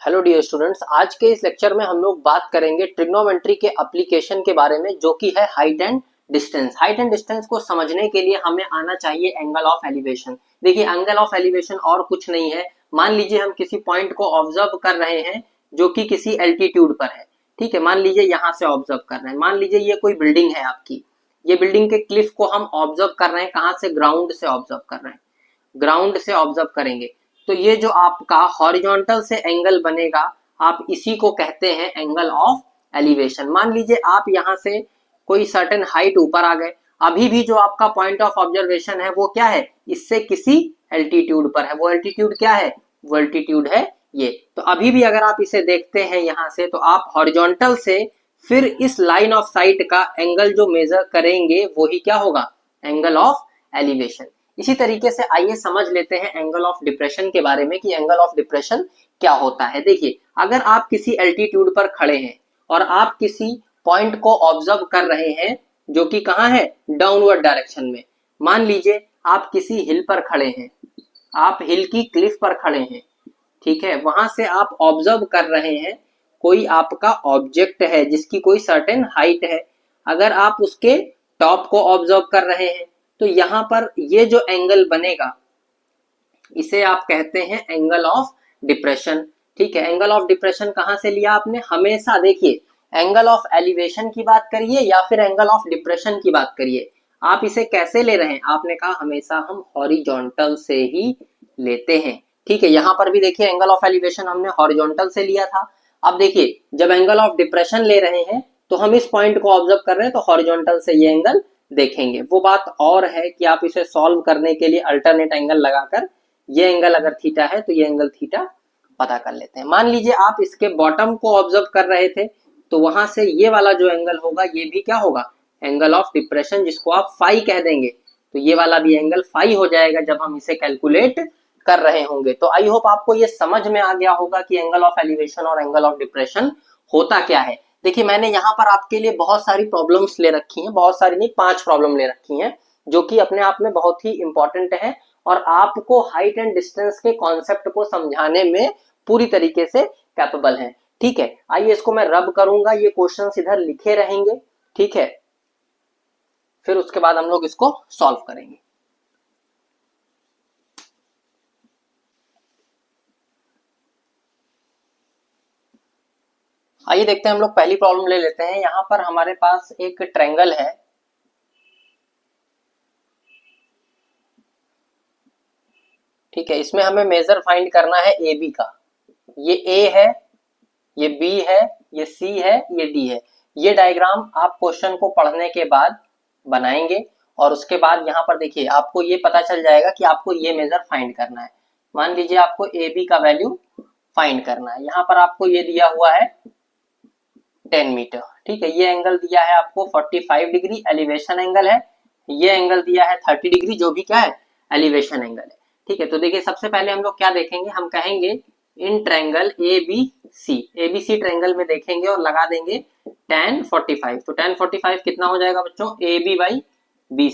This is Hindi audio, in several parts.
हेलो डियर स्टूडेंट्स, आज के इस लेक्चर में हम लोग बात करेंगे ट्रिग्नोमेट्री के एप्लीकेशन के बारे में, जो कि है height and distance. Height and distance को समझने के लिए हमें आना चाहिए एंगल ऑफ एलिवेशन। देखिए, एंगल ऑफ एलिवेशन और कुछ नहीं है। मान लीजिए हम किसी पॉइंट को ऑब्जर्व कर रहे हैं जो कि किसी एल्टीट्यूड पर है। ठीक है, मान लीजिए यहाँ से ऑब्जर्व कर रहे हैं। मान लीजिए ये कोई बिल्डिंग है आपकी, ये बिल्डिंग के क्लिफ को हम ऑब्जर्व कर रहे हैं। कहाँ से? ग्राउंड से ऑब्जर्व कर रहे हैं। ग्राउंड से ऑब्जर्व करेंगे तो ये जो आपका हॉरिजॉन्टल से एंगल बनेगा, आप इसी को कहते हैं एंगल ऑफ एलिवेशन। मान लीजिए आप यहाँ से कोई सर्टेन हाइट ऊपर आ गए, अभी भी जो आपका पॉइंट ऑफ ऑब्जर्वेशन है वो क्या है? इससे किसी एल्टीट्यूड पर है। वो एल्टीट्यूड क्या है? वो एल्टीट्यूड है ये। तो अभी भी अगर आप इसे देखते हैं यहाँ से, तो आप हॉरिजॉन्टल से फिर इस लाइन ऑफ साइट का एंगल जो मेजर करेंगे वो ही क्या होगा? Angle of elevation. इसी तरीके से आइए समझ लेते हैं एंगल ऑफ डिप्रेशन के बारे में कि एंगल ऑफ डिप्रेशन क्या होता है। देखिए, अगर आप किसी एल्टीट्यूड पर खड़े हैं और आप किसी पॉइंट को ऑब्जर्व कर रहे हैं जो कि कहाँ है? डाउनवर्ड डायरेक्शन में। मान लीजिए आप किसी हिल पर खड़े हैं, आप हिल की क्लिफ पर खड़े हैं, ठीक है, वहां से आप ऑब्जर्व कर रहे हैं कोई आपका ऑब्जेक्ट है जिसकी कोई सर्टेन हाइट है। अगर आप उसके टॉप को ऑब्जर्व कर रहे हैं तो यहाँ पर ये जो एंगल बनेगा इसे आप कहते हैं एंगल ऑफ डिप्रेशन। ठीक है, एंगल ऑफ डिप्रेशन कहां से लिया आपने? हमेशा देखिए, एंगल ऑफ एलिवेशन की बात करिए या फिर एंगल ऑफ डिप्रेशन की बात करिए, आप इसे कैसे ले रहे हैं? आपने कहा हमेशा हम हॉरिजॉन्टल से ही लेते हैं। ठीक है, यहां पर भी देखिए एंगल ऑफ एलिवेशन हमने हॉरिजॉन्टल से लिया था। अब देखिए, जब एंगल ऑफ डिप्रेशन ले रहे हैं तो हम इस पॉइंट को ऑब्जर्व कर रहे हैं तो हॉरिजॉन्टल से ये एंगल देखेंगे। वो बात और है कि आप इसे सॉल्व करने के लिए अल्टरनेट एंगल लगाकर ये एंगल अगर थीटा है तो ये एंगल थीटा पता कर लेते हैं। मान लीजिए आप इसके बॉटम को ऑब्जर्व कर रहे थे तो वहां से ये वाला जो एंगल होगा ये भी क्या होगा? एंगल ऑफ डिप्रेशन, जिसको आप फाई कह देंगे। तो ये वाला भी एंगल फाई हो जाएगा जब हम इसे कैलकुलेट कर रहे होंगे। तो आई होप आपको ये समझ में आ गया होगा कि एंगल ऑफ एलिवेशन और एंगल ऑफ डिप्रेशन होता क्या है। देखिए, मैंने यहाँ पर आपके लिए बहुत सारी प्रॉब्लम्स ले रखी हैं, बहुत सारी नहीं, 5 प्रॉब्लम ले रखी हैं जो कि अपने आप में बहुत ही इंपॉर्टेंट है और आपको हाइट एंड डिस्टेंस के कॉन्सेप्ट को समझाने में पूरी तरीके से कैपेबल है। ठीक है, आइए इसको मैं रब करूंगा, ये क्वेश्चंस इधर लिखे रहेंगे। ठीक है, फिर उसके बाद हम लोग इसको सॉल्व करेंगे। आइए देखते हैं, हम लोग पहली प्रॉब्लम ले लेते हैं। यहां पर हमारे पास एक ट्रायंगल है, ठीक है, इसमें हमें मेजर फाइंड करना है ए बी का। ये ए है, ये बी है, ये सी है, ये डी है। ये डायग्राम आप क्वेश्चन को पढ़ने के बाद बनाएंगे और उसके बाद यहाँ पर देखिए आपको ये पता चल जाएगा कि आपको ये मेजर फाइंड करना है। मान लीजिए आपको ए बी का वैल्यू फाइंड करना है। यहाँ पर आपको ये दिया हुआ है 10 मीटर। ठीक है, ये एंगल दिया है आपको 45 डिग्री, एलिवेशन एंगल है। ये एंगल दिया है 30 डिग्री, जो भी क्या है? एलिवेशन एंगल है। ठीक है, तो देखिए सबसे पहले हम लोग क्या देखेंगे? हम कहेंगे in triangle A B C triangle में देखेंगे और लगा देंगे tan 45। तो tan 45 कितना हो जाएगा बच्चों? A B by B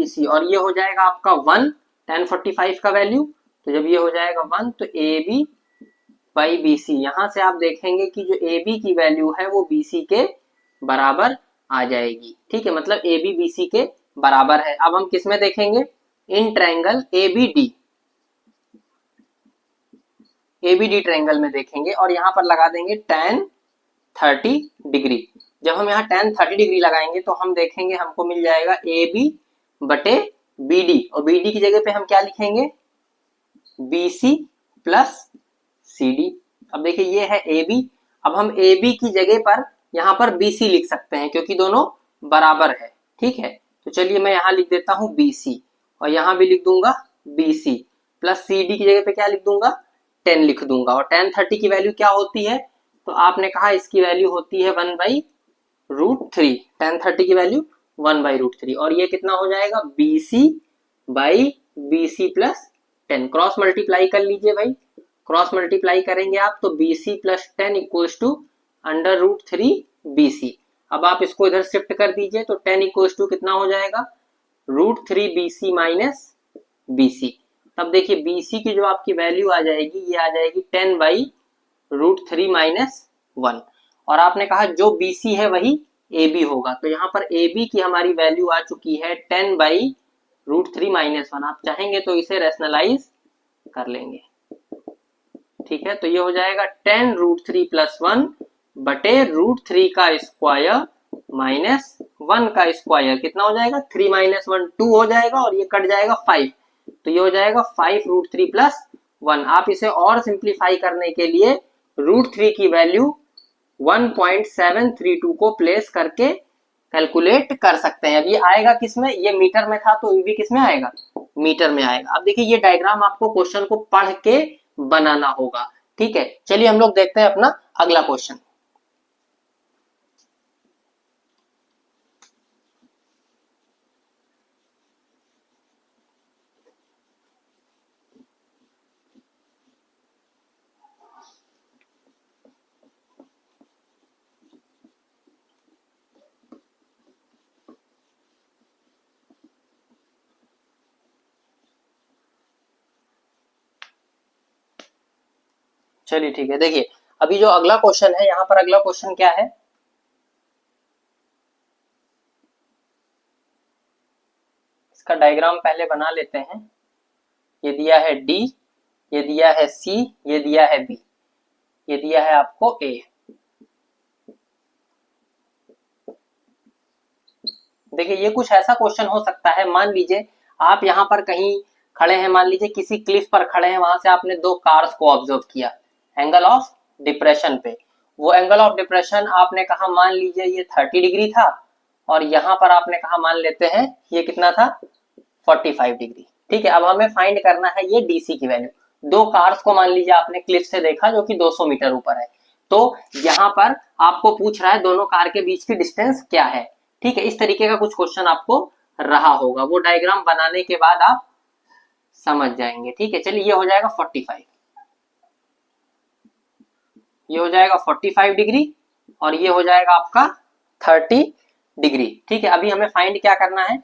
C, और ये हो जाएगा आपका 1 tan 45 का वैल्यू। तो जब ये हो जाएगा 1 तो A B by B C, यहां से आप देखेंगे कि जो ए बी की वैल्यू है वो बी सी के बराबर आ जाएगी। ठीक है, मतलब ए बी बी सी के बराबर है। अब हम किस में देखेंगे? इन triangle A B D triangle में देखेंगे और यहाँ पर लगा देंगे tan 30 डिग्री। जब हम यहाँ tan 30 डिग्री लगाएंगे तो हम देखेंगे हमको मिल जाएगा ए बी बटे बी डी, और बी डी की जगह पे हम क्या लिखेंगे? B C plus C D. अब देखिए ये है ए बी, अब हम ए बी की जगह पर यहाँ पर बी सी लिख सकते हैं क्योंकि दोनों बराबर है। ठीक है, तो चलिए मैं यहाँ लिख देता हूँ बी सी और यहाँ भी लिख दूंगा B C plus C D की जगह पे क्या लिख दूंगा? 10 लिख दूंगा। और tan 30 की वैल्यू क्या होती है? तो आपने कहा इसकी वैल्यू होती है 1/√3। tan 30 की वैल्यू 1/√3 और ये कितना हो जाएगा? B C by B C plus 10। Cross multiply कर लीजिए भाई, क्रॉस मल्टीप्लाई करेंगे आप तो B C plus 10 equals to √3 B C. अब आप इसको इधर शिफ्ट कर दीजिए तो 10 इक्वल्स टू कितना हो जाएगा? √3 B C minus B C. तब देखिए BC की जो आपकी वैल्यू आ जाएगी ये आ जाएगी 10/√3 - 1। और आपने कहा जो BC है वही AB होगा, तो यहाँ पर AB की हमारी वैल्यू आ चुकी है 10/√3 - 1। आप चाहेंगे तो इसे रैशनलाइज कर लेंगे, ठीक है। तो ये हो जाएगा 10√3 + 1 बटे √3 का स्क्वायर माइनस 1 का स्क्वायर, कितना हो जाएगा 3 - 1 2 हो जाएगा, और ये कट जाएगा 5, तो ये हो जाएगा 5√3 + 1। आप इसे और सिंप्लीफाई करने के लिए √3 की वैल्यू 1.732 को प्लेस करके कैलकुलेट कर सकते हैं। अब ये आएगा किस में, ये मीटर में था तो ये भी किस में आएगा, मीटर में आएगा। अब देखिए ये डायग्राम आपको क्वेश्चन को पढ़ के बनाना होगा, ठीक है। चलिए हम लोग देखते हैं अपना अगला क्वेश्चन। चलिए ठीक है, देखिए अभी जो अगला क्वेश्चन है, यहाँ पर अगला क्वेश्चन क्या है, इसका डायग्राम पहले बना लेते हैं। ये दिया है D, ये दिया है C, ये दिया है B, ये दिया है आपको A। देखिए ये कुछ ऐसा क्वेश्चन हो सकता है, मान लीजिए आप यहाँ पर कहीं खड़े हैं, मान लीजिए किसी क्लिफ पर खड़े हैं, वहां से आपने दो कार्स को ऑब्जर्व किया एंगल ऑफ डिप्रेशन पे। वो एंगल ऑफ डिप्रेशन आपने कहा मान लीजिए ये 30 डिग्री था, और यहाँ पर आपने कहा मान लेते हैं ये कितना था 45 डिग्री, ठीक है। अब हमें फाइंड करना है ये DC की वैल्यू। दो कार्स को मान लीजिए आपने क्लिफ से देखा जो कि 200 मीटर ऊपर है, तो यहाँ पर आपको पूछ रहा है दोनों कार के बीच की डिस्टेंस क्या है, ठीक है। इस तरीके का कुछ क्वेश्चन आपको रहा होगा, वो डायग्राम बनाने के बाद आप समझ जाएंगे, ठीक है। चलिए ये हो जाएगा 45, ये हो जाएगा 45 डिग्री, और ये हो जाएगा आपका 30 डिग्री, ठीक है। अभी हमें फाइंड क्या करना है,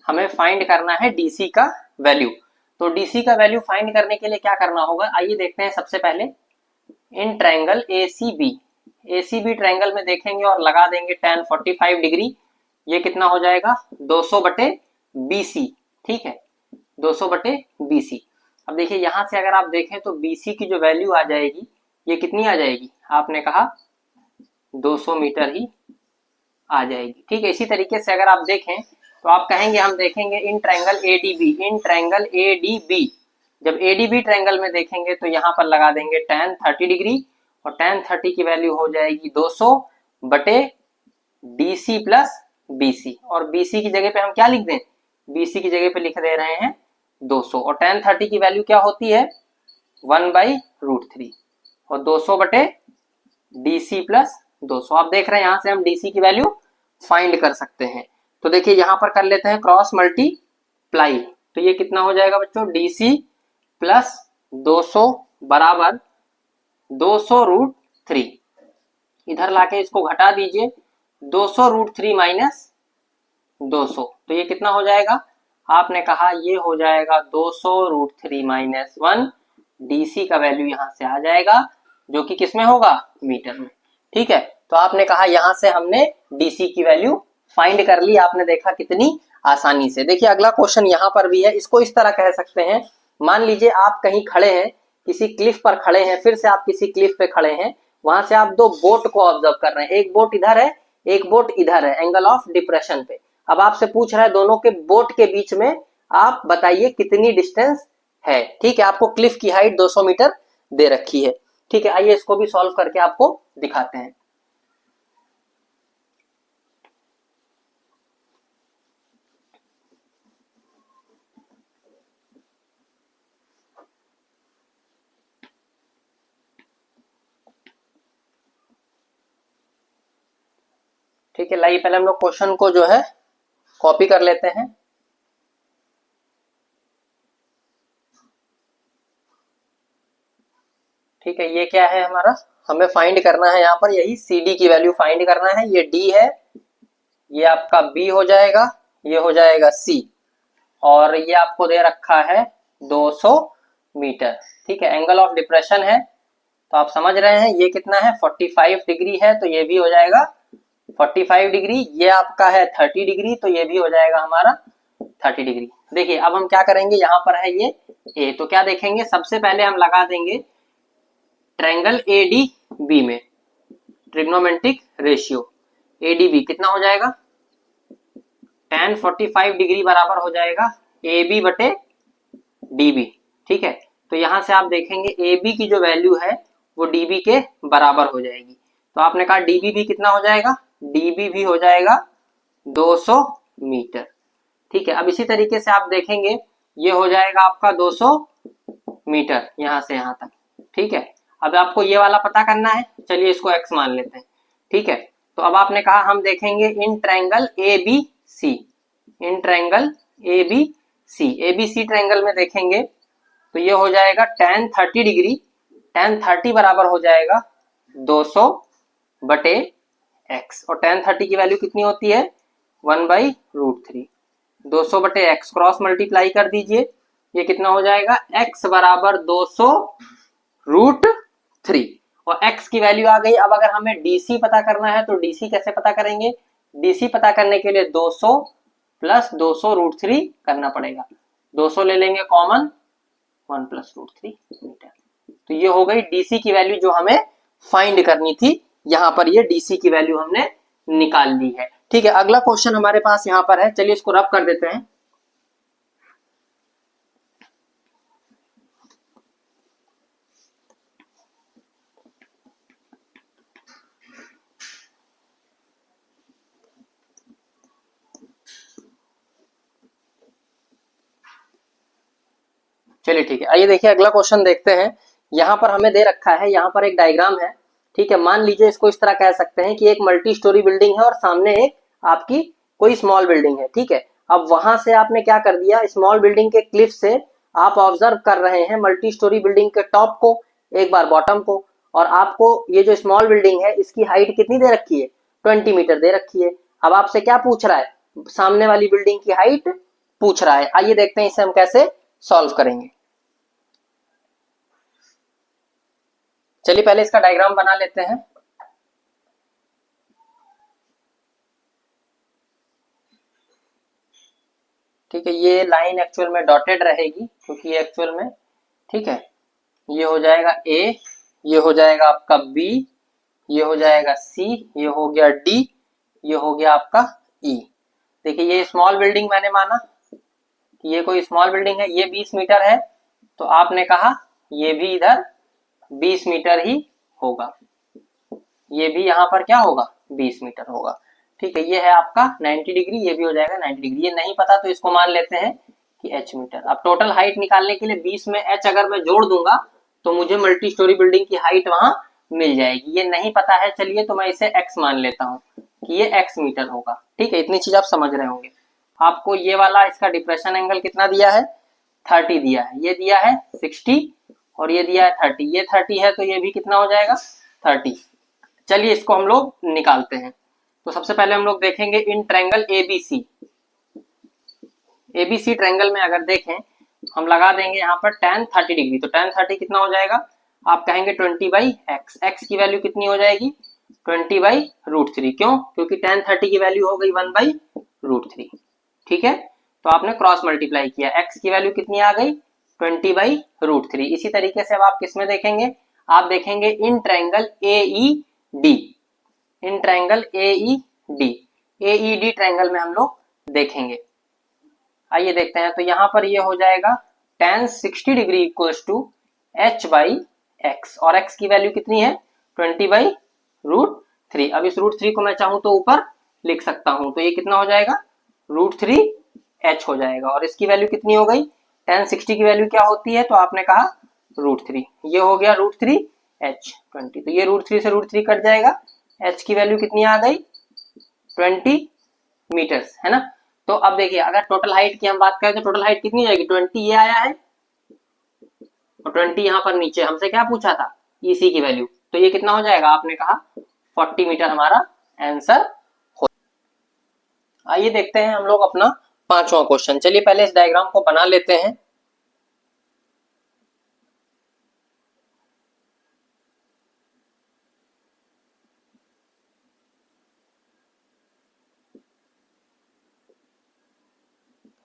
हमें फाइंड करना है DC का वैल्यू। तो DC का वैल्यू फाइंड करने के लिए क्या करना होगा, आइए देखते हैं। सबसे पहले इन ट्रायंगल ACB ट्रायंगल में देखेंगे और लगा देंगे tan 45 डिग्री, ये कितना हो जाएगा 200/BC, ठीक है, 200/BC। अब देखिए यहां से अगर आप देखें तो BC की जो वैल्यू आ जाएगी ये कितनी आ जाएगी, आपने कहा 200 मीटर ही आ जाएगी, ठीक है। इसी तरीके से अगर आप देखें तो आप कहेंगे, हम देखेंगे इन ट्रायंगल ADB, जब ADB ट्रायंगल में देखेंगे तो यहाँ पर लगा देंगे tan 30 डिग्री, और tan 30 की वैल्यू हो जाएगी 200/DC + BC, और BC की जगह पे हम क्या लिख दें, BC की जगह पे लिख दे रहे हैं 200, और tan 30 की वैल्यू क्या होती है 1/√3, और 200/DC + 200। आप देख रहे हैं यहाँ से हम DC की वैल्यू फाइंड कर सकते हैं। तो देखिए यहाँ पर कर लेते हैं क्रॉस मल्टीप्लाई, तो ये कितना हो जाएगा बच्चों, DC + 200 बराबर 200√3, इधर लाके इसको घटा दीजिए, 200√3 - 200, तो ये कितना हो जाएगा, आपने कहा ये हो जाएगा 200√3 - 1। DC का वैल्यू यहाँ से आ जाएगा जो कि किसमें होगा, मीटर में, ठीक है। तो आपने कहा यहाँ से हमने DC की वैल्यू फाइंड कर ली, आपने देखा कितनी आसानी से। देखिए अगला क्वेश्चन यहाँ पर भी है, इसको इस तरह कह सकते हैं, मान लीजिए आप कहीं खड़े हैं, किसी क्लिफ पर खड़े हैं, फिर से आप किसी क्लिफ पे खड़े हैं, वहां से आप दो बोट को ऑब्जर्व कर रहे हैं, एक बोट इधर है एक बोट इधर है एंगल ऑफ डिप्रेशन पे। अब आपसे पूछ रहा है दोनों के बोट के बीच में आप बताइए कितनी डिस्टेंस है, ठीक है। आपको क्लिफ की हाइट 200 मीटर दे रखी है, ठीक है। आइए इसको भी सॉल्व करके आपको दिखाते हैं। ठीक है, लाइए पहले हम लोग क्वेश्चन को जो है कॉपी कर लेते हैं। ठीक है, ये क्या है हमारा, हमें फाइंड करना है यहाँ पर यही CD की वैल्यू फाइंड करना है। ये D है, ये आपका B हो जाएगा, ये हो जाएगा C, और ये आपको दे रखा है 200 मीटर। ठीक है, एंगल ऑफ डिप्रेशन है तो आप समझ रहे हैं ये कितना है 45 डिग्री है, तो ये भी हो जाएगा 45 डिग्री। ये आपका है 30 डिग्री, तो ये भी हो जाएगा हमारा 30 डिग्री। देखिए अब हम क्या करेंगे, यहाँ पर है ये ए, तो क्या देखेंगे, सबसे पहले हम लगा देंगे ट्रायंगल एडीबी में ट्रिग्नोमेट्रिक रेशियो। एडीबी कितना हो जाएगा, tan 45 डिग्री बराबर हो जाएगा ए बी बटे डी बी। ठीक है, तो यहां से आप देखेंगे ए बी की जो वैल्यू है वो डी बी के बराबर हो जाएगी। तो आपने कहा डी बी भी कितना हो जाएगा, डी बी भी हो जाएगा 200 मीटर। ठीक है, अब इसी तरीके से आप देखेंगे ये हो जाएगा आपका 200 मीटर यहां से यहां तक। ठीक है, अब आपको ये वाला पता करना है, चलिए इसको x मान लेते हैं। ठीक है, तो अब आपने कहा हम देखेंगे इन ट्रायंगल ए बी सी, इन triangle A B C, A B C triangle में देखेंगे तो ये हो जाएगा tan 30 डिग्री, tan 30 बराबर हो जाएगा 200 बटे x, और tan 30 की वैल्यू कितनी होती है 1/√3। 200 बटे x क्रॉस मल्टीप्लाई कर दीजिए, ये कितना हो जाएगा x बराबर 200√3, और x की वैल्यू आ गई। अब अगर हमें DC पता करना है तो DC कैसे पता करेंगे, DC पता करने के लिए 200 प्लस 200√3 करना पड़ेगा। 200 ले लेंगे कॉमन, 1 प्लस √3 मीटर। तो ये हो गई DC की वैल्यू जो हमें फाइंड करनी थी, यहां पर ये DC की वैल्यू हमने निकाल ली है। ठीक है, अगला क्वेश्चन हमारे पास यहां पर है, चलिए इसको रब कर देते हैं। चलिए ठीक है, आइए देखिए अगला क्वेश्चन देखते हैं। यहाँ पर हमें दे रखा है, यहाँ पर एक डायग्राम है। ठीक है, मान लीजिए इसको इस तरह कह सकते हैं कि एक मल्टी स्टोरी बिल्डिंग है और सामने एक आपकी कोई स्मॉल बिल्डिंग है। ठीक है, अब वहां से आपने क्या कर दिया, स्मॉल बिल्डिंग के क्लिफ से आप ऑब्जर्व कर रहे हैं मल्टी स्टोरी बिल्डिंग के टॉप को, एक बार बॉटम को, और आपको ये जो स्मॉल बिल्डिंग है इसकी हाइट कितनी दे रखी है 20 मीटर दे रखी है। अब आपसे क्या पूछ रहा है, सामने वाली बिल्डिंग की हाइट पूछ रहा है। आइए देखते हैं इसे हम कैसे सॉल्व करेंगे। चलिए पहले इसका डायग्राम बना लेते हैं। ठीक है, ये लाइन एक्चुअल में डॉटेड रहेगी क्योंकि ये एक्चुअल में, ठीक है, ये हो जाएगा ए, ये हो जाएगा आपका बी, ये हो जाएगा सी, ये हो गया डी, ये हो गया आपका ई। देखिए ये स्मॉल बिल्डिंग मैंने माना कि ये कोई स्मॉल बिल्डिंग है, ये 20 मीटर है, तो आपने कहा ये भी इधर 20 मीटर ही होगा, ये भी यहाँ पर क्या होगा 20 मीटर होगा। ठीक है, ये है आपका 90 डिग्री, ये भी हो जाएगा 90 डिग्री। ये नहीं पता तो इसको मान लेते हैं कि h मीटर। अब टोटल हाइट निकालने के लिए 20 में h अगर मैं जोड़ दूंगा तो मुझे मल्टी स्टोरी बिल्डिंग की हाइट वहां मिल जाएगी। ये नहीं पता है, चलिए तो मैं इसे x मान लेता हूँ कि ये x मीटर होगा। ठीक है, इतनी चीज आप समझ रहे होंगे। आपको ये वाला इसका डिप्रेशन एंगल कितना दिया है 30 दिया है, ये दिया है 60 और ये दिया है 30, ये 30 है तो ये भी कितना हो जाएगा 30। चलिए इसको हम लोग निकालते हैं। तो सबसे पहले हम लोग देखेंगे in triangle ABC, ABC triangle में अगर देखें हम लगा देंगे यहाँ पर tan 30 डिग्री, तो tan 30 कितना हो जाएगा, आप कहेंगे 20/x, x की वैल्यू कितनी हो जाएगी 20/√3। क्यों, क्योंकि tan 30 की वैल्यू हो गई 1/√3। ठीक है, तो आपने क्रॉस मल्टीप्लाई किया, x की वैल्यू कितनी आ गई 20/√3। इसी तरीके से अब आप किसमें देखेंगे, आप देखेंगे in triangle AED, in triangle AED, AED triangle में हम लोग देखेंगे। आइए देखते हैं, तो यहाँ पर ये हो जाएगा tan 60 degree equals to h/x, और x की वैल्यू कितनी है 20/√3। अब इस √3 को मैं चाहूं तो ऊपर लिख सकता हूं, तो ये कितना हो जाएगा √3h हो जाएगा, और इसकी वैल्यू कितनी हो गई tan 60 की वैल्यू क्या होती है, तो आपने कहा √3, ये हो गया √3h 20, तो ये √3 से √3 कट जाएगा, h की वैल्यू कितनी आ गई 20 मीटर्स, है ना। तो अब देखिए अगर टोटल हाइट की हम बात करें तो टोटल हाइट कितनी जाएगी 20, ये आया है और 20 यहाँ पर नीचे हमसे क्या पूछा था EC की वैल्यू, तो ये कितना हो जाएगा, आपने कहा 40 मीटर हमारा आंसर हो। आइए देखते हैं हम लोग अपना 5वां क्वेश्चन। चलिए पहले इस डायग्राम को बना लेते हैं।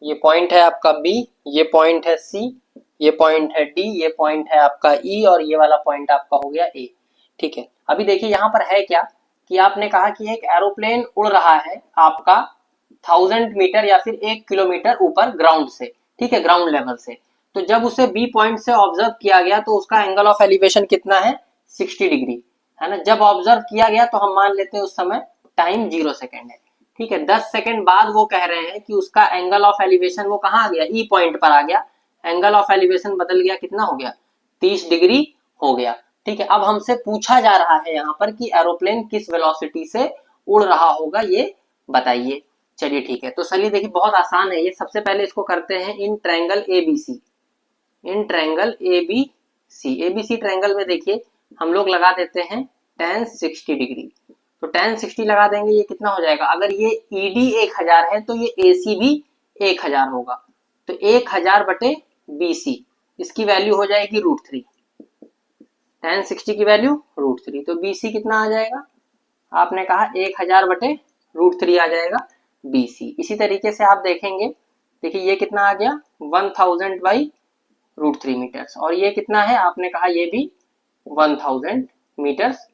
ये पॉइंट है आपका बी, ये पॉइंट है सी, ये पॉइंट है डी, ये पॉइंट है आपका ई और ये वाला पॉइंट आपका हो गया ए। ठीक है, अभी देखिए यहाँ पर है क्या कि आपने कहा कि एक एरोप्लेन उड़ रहा है आपका 1000 मीटर या फिर 1 किलोमीटर ऊपर ग्राउंड से, ठीक है, ग्राउंड लेवल से। तो जब उसे बी पॉइंट से ऑब्जर्व किया गया तो उसका एंगल ऑफ एलिवेशन कितना है, 60 डिग्री, है ना। जब ऑब्जर्व किया गया तो हम मान लेते हैं उस समय टाइम 0 सेकेंड है, ठीक है। 10 सेकेंड बाद वो कह रहे हैं कि उसका एंगल ऑफ एलिवेशन वो कहाँ आ गया, ई पॉइंट पर आ गया, एंगल ऑफ एलिवेशन बदल गया, कितना हो गया, 30 डिग्री हो गया, ठीक है। अब हमसे पूछा जा रहा है यहाँ पर कि एरोप्लेन किस वेलोसिटी से उड़ रहा होगा, ये बताइए। चलिए ठीक है, तो चलिए देखिए बहुत आसान है ये। सबसे पहले इसको करते हैं in triangle ABC, in triangle ABC, ABC triangle में देखिए हम लोग लगा देते हैं tan 60 डिग्री। तो tan 60 लगा देंगे, ये कितना हो जाएगा, अगर ये ईडी 1000 है तो ये एसी भी 1000 होगा। तो 1000 बटे बीसी, इसकी वैल्यू हो जाएगी √3, tan 60 की वैल्यू √3। तो बीसी कितना आ जाएगा, आपने कहा 1000 बटे √3 आ जाएगा बीसी। इसी तरीके से आप देखेंगे, देखिए ये कितना आ गया 1000 बाई √3 मीटर्स, और ये कितना है, आपने कहा ये भी 1000 मीटर्स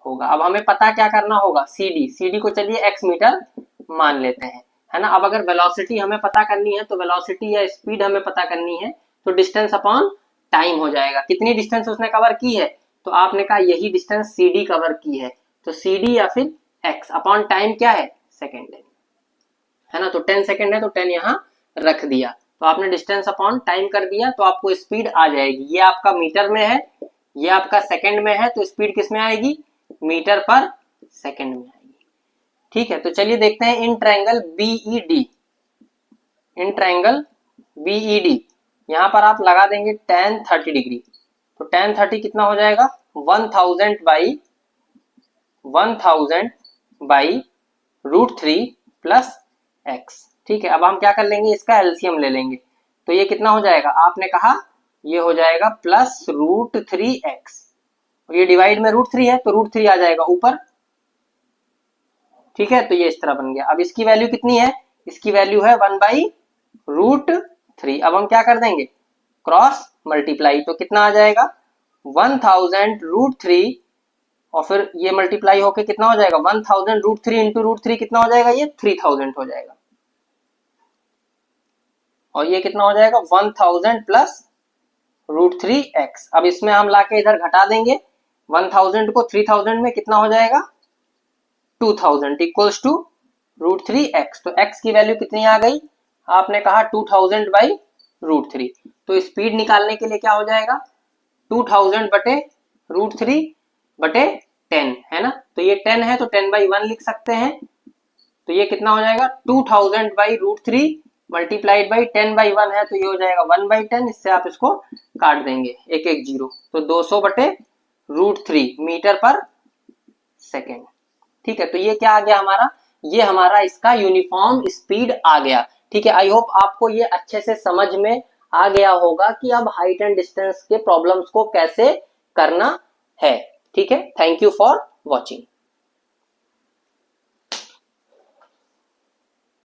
होगा। अब हमें पता क्या करना होगा, सीडी, सीडी को चलिए x मीटर मान लेते हैं, है ना। अब अगर वेलोसिटी हमें पता करनी है तो वेलोसिटी या स्पीड हमें पता करनी है तो डिस्टेंस अपॉन टाइम हो जाएगा। कितनी डिस्टेंस उसने कवर की है, तो आपने कहा यही डिस्टेंस सीडी कवर की है, तो सीडी या फिर x अपॉन टाइम क्या है, सेकेंड है ना। तो 10 सेकेंड है तो 10 यहाँ रख दिया, तो आपने डिस्टेंस अपॉन टाइम कर दिया तो आपको स्पीड आ जाएगी। ये आपका मीटर में है, ये आपका सेकंड में है, तो स्पीड किस में आएगी, मीटर पर सेकंड में आएगी। ठीक है, तो चलिए देखते हैं in triangle B.Ed, in triangle B.Ed यहाँ पर आप लगा देंगे tan 30 डिग्री। तो tan 30 कितना हो जाएगा, 1000 बाई √3 प्लस x। ठीक है, अब हम क्या कर लेंगे, इसका एलसीएम ले लेंगे। तो ये कितना हो जाएगा, आपने कहा ये हो जाएगा प्लस √3x, और ये डिवाइड में √3 है तो √3 आ जाएगा ऊपर। ठीक है, तो ये इस तरह बन गया। अब इसकी वैल्यू कितनी है, इसकी वैल्यू है 1/√3। अब हम क्या कर देंगे, क्रॉस मल्टीप्लाई, तो कितना आ जाएगा 1000 √3, और फिर ये मल्टीप्लाई होके कितना हो जाएगा 1000 √3 इंटू √3 कितना हो जाएगा, ये 3000 हो जाएगा, और ये कितना हो जाएगा 1000 प्लस √3x। अब इसमें हम लाके इधर घटा देंगे 1000 को 3000 में, कितना हो जाएगा 2000 इक्वल्स टू √3x। तो x की वैल्यू कितनी आ गई, आपने कहा 2000 बाई √3। तो स्पीड निकालने के लिए क्या हो जाएगा 2000 बटे √3 बटे 10, है ना। तो ये 10 है तो 10/1 लिख सकते हैं। तो ये कितना हो जाएगा 2000 बाई √3 मल्टीप्लाइड बाई 10/1 है, तो ये हो जाएगा 1/10। इससे आप इसको काट देंगे, एक एक जीरो, तो 200 बटे √3 मीटर पर सेकेंड। ठीक है, तो ये क्या आ गया हमारा, ये हमारा इसका यूनिफॉर्म स्पीड आ गया। ठीक है, आई होप आपको ये अच्छे से समझ में आ गया होगा कि अब हाइट एंड डिस्टेंस के प्रॉब्लम्स को कैसे करना है। ठीक है, थैंक यू फॉर वॉचिंग।